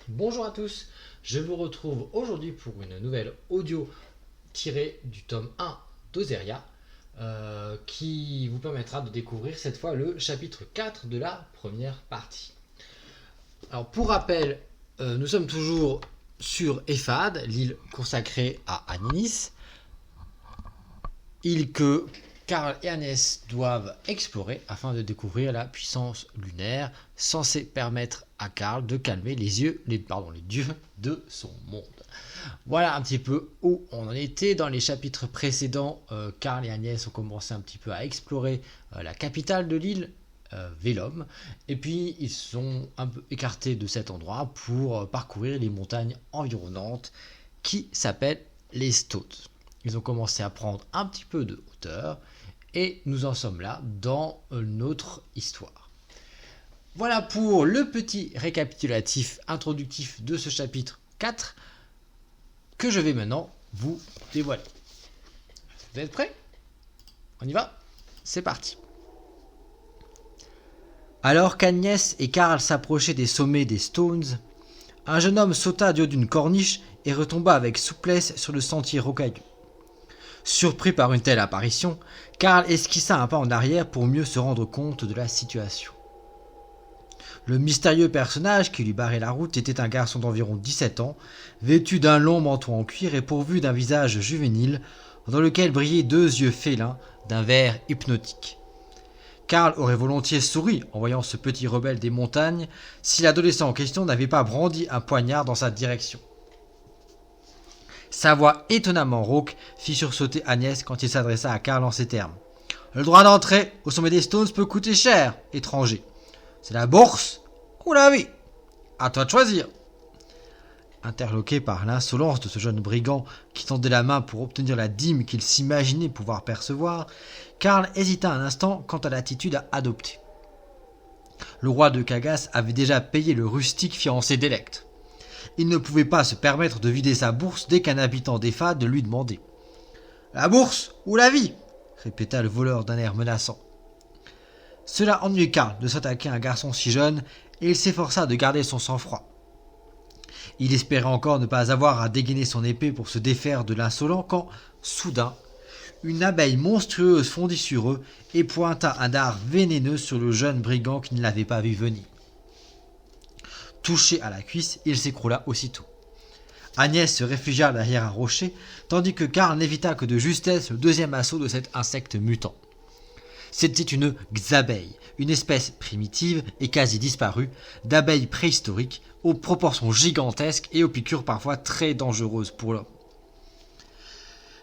Bonjour à tous, je vous retrouve aujourd'hui pour une nouvelle audio tirée du tome 1 d'Ozeria qui vous permettra de découvrir cette fois le chapitre 4 de la première partie. Alors pour rappel, nous sommes toujours sur Ephad, l'île consacrée à Aninis, île que Karl et Hannes doivent explorer afin de découvrir la puissance lunaire censée permettre à Karl de calmer les dieux de son monde. Voilà un petit peu où on en était dans les chapitres précédents. Karl et Agnès ont commencé un petit peu à explorer la capitale de l'île, Vélum, et puis ils sont un peu écartés de cet endroit pour parcourir les montagnes environnantes qui s'appellent les Stones. Ils ont commencé à prendre un petit peu de hauteur et nous en sommes là dans notre histoire. Voilà pour le petit récapitulatif introductif de ce chapitre 4 que je vais maintenant vous dévoiler. Vous êtes prêts? On y va? C'est parti. Alors qu'Agnès et Karl s'approchaient des sommets des Stones, un jeune homme sauta du haut d'une corniche et retomba avec souplesse sur le sentier rocailleux. Surpris par une telle apparition, Karl esquissa un pas en arrière pour mieux se rendre compte de la situation. Le mystérieux personnage qui lui barrait la route était un garçon d'environ 17 ans, vêtu d'un long manteau en cuir et pourvu d'un visage juvénile dans lequel brillaient deux yeux félins d'un vert hypnotique. Karl aurait volontiers souri en voyant ce petit rebelle des montagnes si l'adolescent en question n'avait pas brandi un poignard dans sa direction. Sa voix étonnamment rauque fit sursauter Agnès quand il s'adressa à Karl en ces termes. « Le droit d'entrée au sommet des Stones peut coûter cher, étranger. C'est la bourse ou la vie? À toi de choisir. » Interloqué par l'insolence de ce jeune brigand qui tendait la main pour obtenir la dîme qu'il s'imaginait pouvoir percevoir, Karl hésita un instant quant à l'attitude à adopter. Le roi de Kagas avait déjà payé le rustique fiancé d'Electre. Il ne pouvait pas se permettre de vider sa bourse dès qu'un habitant d'Ephad lui demandait. « La bourse ou la vie ?» répéta le voleur d'un air menaçant. Cela ennuyait Karl de s'attaquer à un garçon si jeune et il s'efforça de garder son sang-froid. Il espérait encore ne pas avoir à dégainer son épée pour se défaire de l'insolent quand, soudain, une abeille monstrueuse fondit sur eux et pointa un dard vénéneux sur le jeune brigand qui ne l'avait pas vu venir. Touché à la cuisse, il s'écroula aussitôt. Agnès se réfugia derrière un rocher, tandis que Karl n'évita que de justesse le deuxième assaut de cet insecte mutant. C'était une xabeille, une espèce primitive et quasi disparue d'abeilles préhistoriques aux proportions gigantesques et aux piqûres parfois très dangereuses pour l'homme.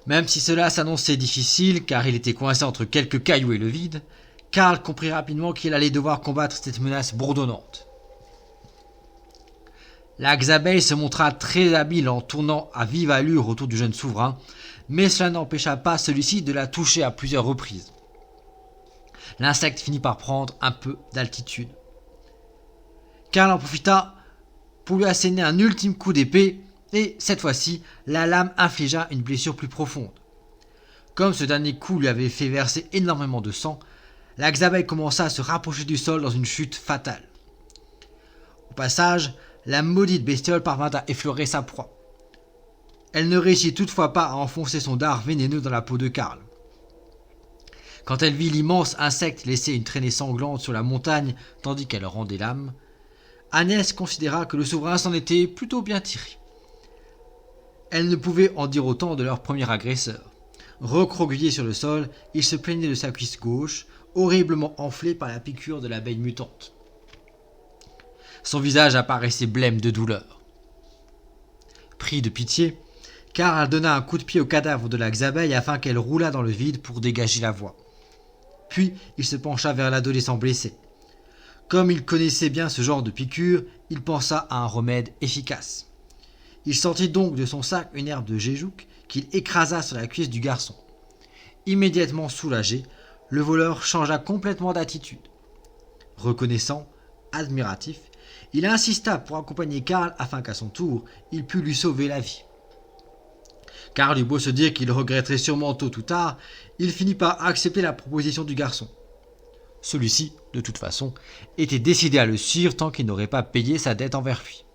Même si cela s'annonçait difficile car il était coincé entre quelques cailloux et le vide, Karl comprit rapidement qu'il allait devoir combattre cette menace bourdonnante. La xabeille se montra très habile en tournant à vive allure autour du jeune souverain, mais cela n'empêcha pas celui-ci de la toucher à plusieurs reprises. L'insecte finit par prendre un peu d'altitude. Karl en profita pour lui asséner un ultime coup d'épée, et cette fois-ci, la lame infligea une blessure plus profonde. Comme ce dernier coup lui avait fait verser énormément de sang, la xabeille commença à se rapprocher du sol dans une chute fatale. Au passage, la maudite bestiole parvint à effleurer sa proie. Elle ne réussit toutefois pas à enfoncer son dard vénéneux dans la peau de Karl. Quand elle vit l'immense insecte laisser une traînée sanglante sur la montagne tandis qu'elle rendait l'âme, Agnès considéra que le souverain s'en était plutôt bien tiré. Elle ne pouvait en dire autant de leur premier agresseur. Recroquevillé sur le sol, il se plaignait de sa cuisse gauche, horriblement enflée par la piqûre de l'abeille mutante. Son visage apparaissait blême de douleur. Pris de pitié, Karl donna un coup de pied au cadavre de la xabeille afin qu'elle roulât dans le vide pour dégager la voie. Puis il se pencha vers l'adolescent blessé. Comme il connaissait bien ce genre de piqûre, il pensa à un remède efficace. Il sortit donc de son sac une herbe de géjouk qu'il écrasa sur la cuisse du garçon. Immédiatement soulagé, le voleur changea complètement d'attitude. Reconnaissant, admiratif, il insista pour accompagner Karl afin qu'à son tour, il pût lui sauver la vie. Karl eut beau se dire qu'il regretterait sûrement tôt ou tard, il finit par accepter la proposition du garçon. Celui-ci, de toute façon, était décidé à le suivre tant qu'il n'aurait pas payé sa dette envers lui.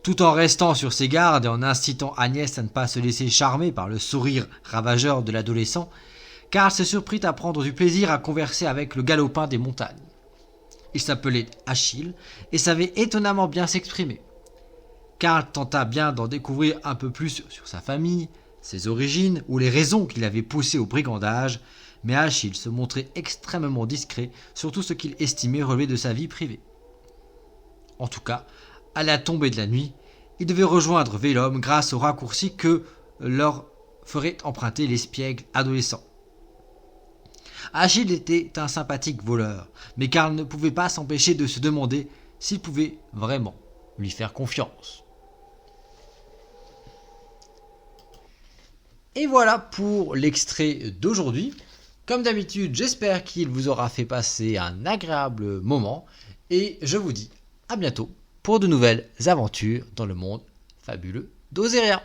Tout en restant sur ses gardes et en incitant Agnès à ne pas se laisser charmer par le sourire ravageur de l'adolescent, Karl se surprit à prendre du plaisir à converser avec le galopin des montagnes. Il s'appelait Achille et savait étonnamment bien s'exprimer. Karl tenta bien d'en découvrir un peu plus sur sa famille, ses origines ou les raisons qui l'avaient poussé au brigandage, mais Achille se montrait extrêmement discret sur tout ce qu'il estimait relever de sa vie privée. En tout cas, à la tombée de la nuit, il devait rejoindre Vélum grâce au raccourci que leur ferait emprunter l'espiègle adolescent. Achille était un sympathique voleur, mais Karl ne pouvait pas s'empêcher de se demander s'il pouvait vraiment lui faire confiance. Et voilà pour l'extrait d'aujourd'hui. Comme d'habitude, j'espère qu'il vous aura fait passer un agréable moment et je vous dis à bientôt pour de nouvelles aventures dans le monde fabuleux d'Oséria.